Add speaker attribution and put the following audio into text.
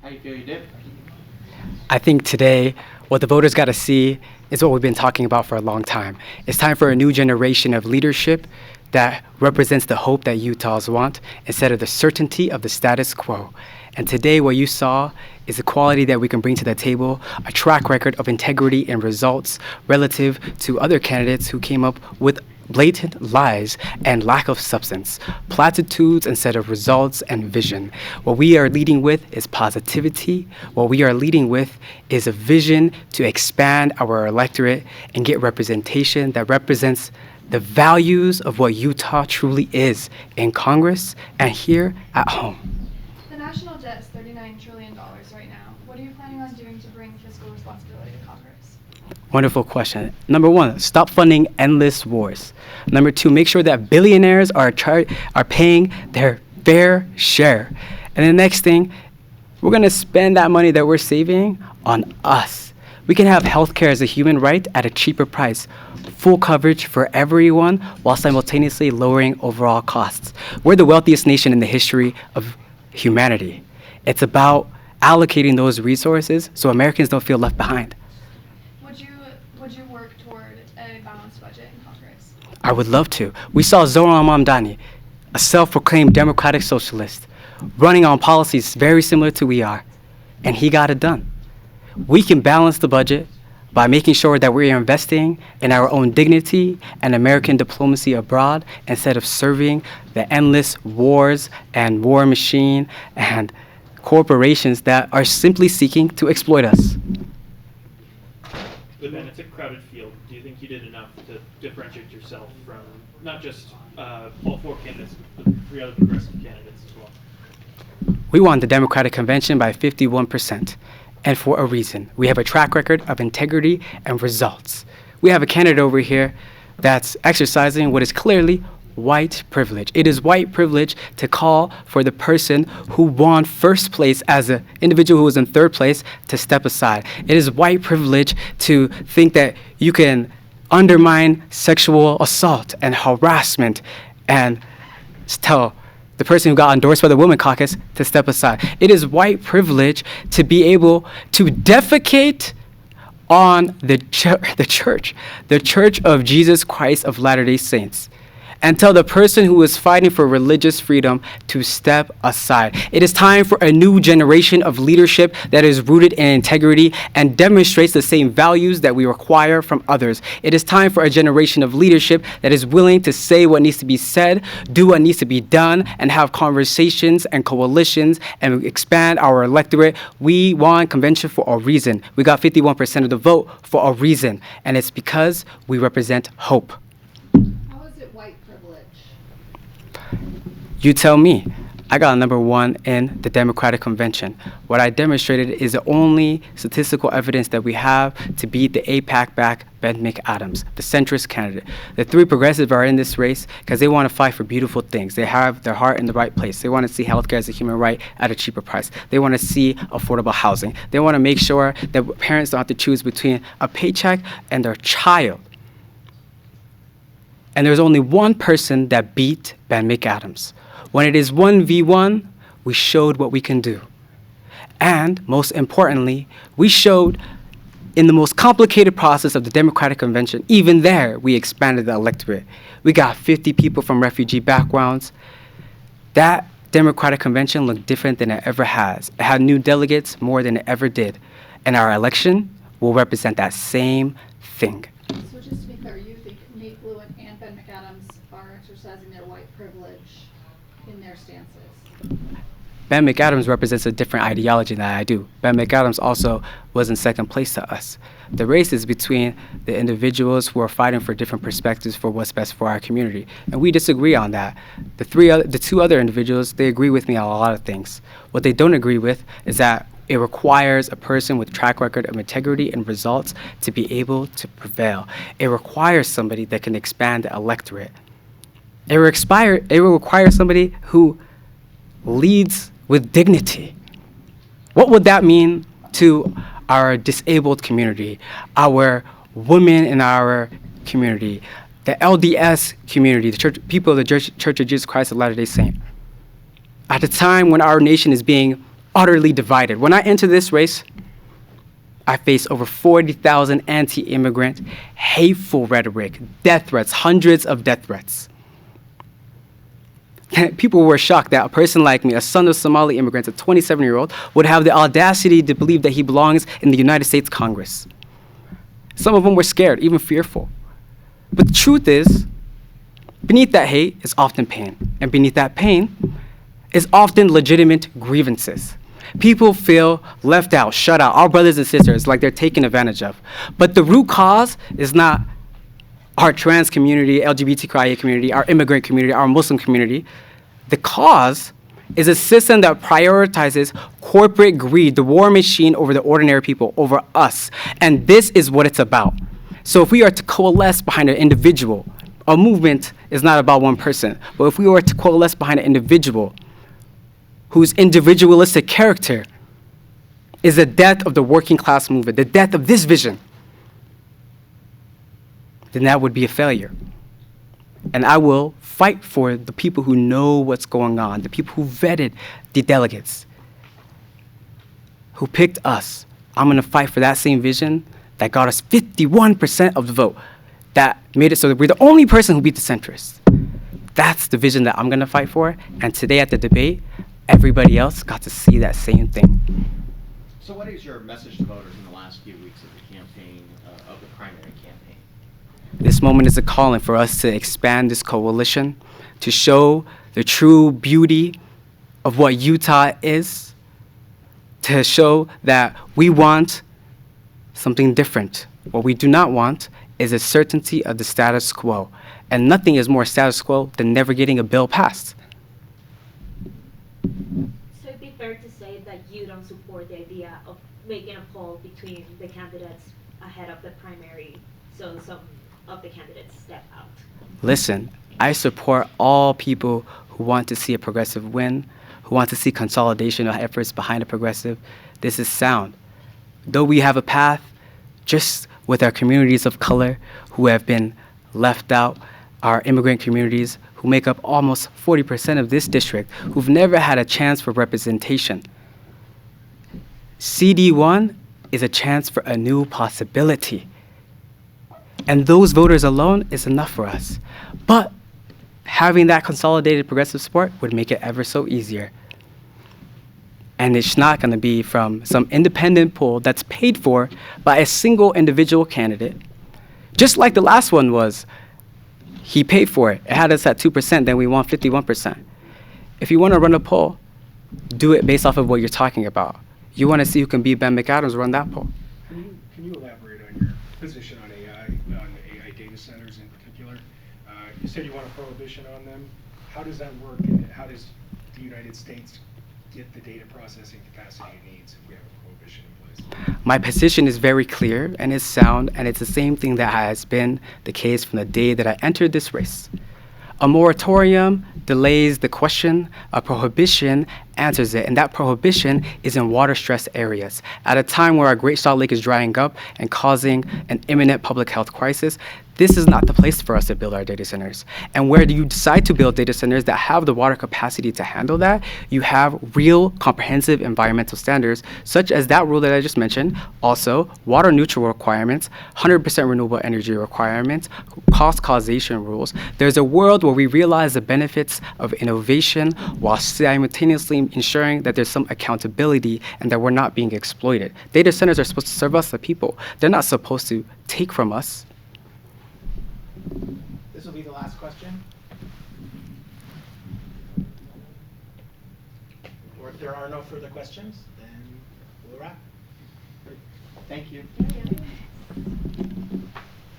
Speaker 1: How you feel you did?
Speaker 2: I think today what the voters got to see is what we've been talking about for a long time. It's time for a new generation of leadership that represents the hope that Utahs want instead of the certainty of the status quo. And today what you saw is the quality that we can bring to the table, a track record of integrity and results relative to other candidates who came up with blatant lies and lack of substance, platitudes instead of results and vision. What we are leading with is positivity. What we are leading with is a vision to expand our electorate and get representation that represents the values of what Utah truly is in Congress and here at home.
Speaker 3: The national debt is $39 trillion right now. What are you planning on doing to bring fiscal responsibility to Congress?
Speaker 2: Wonderful question. Number one, stop funding endless wars. Number two, make sure that billionaires are paying their fair share. And the next thing, we're going to spend that money that we're saving on us. We can have healthcare as a human right at a cheaper price, full coverage for everyone while simultaneously lowering overall costs. We're the wealthiest nation in the history of humanity. It's about allocating those resources so Americans don't feel left behind.
Speaker 3: Would you work toward a balanced budget in Congress?
Speaker 2: I would love to. We saw Zoran Mamdani, a self-proclaimed democratic socialist, running on policies very similar to we are, and he got it done. We can balance the budget by making sure that we're investing in our own dignity and American diplomacy abroad instead of serving the endless wars and war machine and corporations that are simply seeking to exploit us.
Speaker 4: Liban, it's a crowded field. Do you think you did enough to differentiate yourself from not just all four candidates, but the three other progressive candidates as well?
Speaker 2: We won the Democratic Convention by 51%, and for a reason. We have a track record of integrity and results. We have a candidate over here that's exercising what is clearly white privilege. It is white privilege to call for the person who won first place as an individual who was in third place to step aside. It is white privilege to think that you can undermine sexual assault and harassment and tell the person who got endorsed by the Women Caucus to step aside. It is white privilege to be able to defecate on the Church of Jesus Christ of Latter-day Saints, and tell the person who is fighting for religious freedom to step aside. It is time for a new generation of leadership that is rooted in integrity and demonstrates the same values that we require from others. It is time for a generation of leadership that is willing to say what needs to be said, do what needs to be done, and have conversations and coalitions and expand our electorate. We won convention for a reason. We got 51% of the vote for a reason, and it's because we represent hope.
Speaker 3: White privilege.
Speaker 2: You tell me. I got number one in the Democratic Convention. What I demonstrated is the only statistical evidence that we have to beat the AIPAC-backed Ben McAdams, the centrist candidate. The three progressives are in this race because they want to fight for beautiful things. They have their heart in the right place. They want to see healthcare as a human right at a cheaper price. They want to see affordable housing. They want to make sure that parents don't have to choose between a paycheck and their child. And there's only one person that beat Ben McAdams. When it is 1v1, we showed what we can do. And most importantly, we showed in the most complicated process of the Democratic Convention, even there, we expanded the electorate. We got 50 people from refugee backgrounds. That Democratic Convention looked different than it ever has. It had new delegates more than it ever did. And our election will represent that same thing.
Speaker 5: So just to be clear, you think Nate Lewin and Ben McAdams are exercising their white privilege in their stances?
Speaker 2: Ben McAdams represents a different ideology than I do. Ben McAdams also was in second place to us. The race is between the individuals who are fighting for different perspectives for what's best for our community. And we disagree on that. The two other individuals, they agree with me on a lot of things. What they don't agree with is that it requires a person with track record of integrity and results to be able to prevail. It requires somebody that can expand the electorate. It will require somebody who leads with dignity. What would that mean to our disabled community, our women in our community, the LDS community, the church, people of the Church of Jesus Christ of Latter-day Saints? At a time when our nation is being utterly divided. When I entered this race, I faced over 40,000 anti-immigrant, hateful rhetoric, death threats, hundreds of death threats. People were shocked that a person like me, a son of Somali immigrants, a 27-year-old, would have the audacity to believe that he belongs in the United States Congress. Some of them were scared, even fearful. But the truth is, beneath that hate is often pain. And beneath that pain is often legitimate grievances. People feel left out, shut out, our brothers and sisters, like they're taken advantage of. But the root cause is not our trans community, LGBTQIA community, our immigrant community, our Muslim community. The cause is a system that prioritizes corporate greed, the war machine over the ordinary people, over us. And this is what it's about. So if we are to coalesce behind an individual, a movement is not about one person, but if we were to coalesce behind an individual whose individualistic character is the death of the working class movement, the death of this vision, then that would be a failure. And I will fight for the people who know what's going on, the people who vetted the delegates, who picked us. I'm going to fight for that same vision that got us 51% of the vote, that made it so that we're the only person who beat the centrists. That's the vision that I'm going to fight for. And today at the debate, everybody else got to see that same thing.
Speaker 1: So what is your message to voters in the last few weeks of the campaign, of the primary campaign?
Speaker 2: This moment is a calling for us to expand this coalition, to show the true beauty of what Utah is, to show that we want something different. What we do not want is a certainty of the status quo. And nothing is more status quo than never getting a bill passed.
Speaker 6: So it'd be fair to say that you don't support the idea of making a poll between the candidates ahead of the primary, so some of the candidates step out?
Speaker 2: Listen, I support all people who want to see a progressive win, who want to see consolidation of efforts behind a progressive. This is sound. Though we have a path, just with our communities of color who have been left out, our immigrant communities who make up almost 40% of this district, who've never had a chance for representation. CD1 is a chance for a new possibility. And those voters alone is enough for us. But having that consolidated progressive support would make it ever so easier. And it's not going to be from some independent pool that's paid for by a single individual candidate. Just like the last one was, he paid for it. It had us at 2%, then we want 51%. If you want to run a poll, do it based off of what you're talking about. You want to see who can beat Ben McAdams, run that poll.
Speaker 7: Can you elaborate on your position on AI, on the AI data centers in particular? You said you want a prohibition on them. How does that work, and how does the United States get the data processing capacity it needs if we have a prohibition in place?
Speaker 2: My position is very clear and it's sound, and it's the same thing that has been the case from the day that I entered this race. A moratorium delays the question, a prohibition answers it, and that prohibition is in water-stressed areas. At a time where our Great Salt Lake is drying up and causing an imminent public health crisis, this is not the place for us to build our data centers. And where do you decide to build data centers that have the water capacity to handle that? You have real comprehensive environmental standards, such as that rule that I just mentioned, also water neutral requirements, 100% renewable energy requirements, cost causation rules. There's a world where we realize the benefits of innovation while simultaneously ensuring that there's some accountability and that we're not being exploited. Data centers are supposed to serve us, the people. They're not supposed to take from us.
Speaker 1: This will be the last question. Or if there are no further questions, then we'll wrap. Thank you.
Speaker 6: Yeah.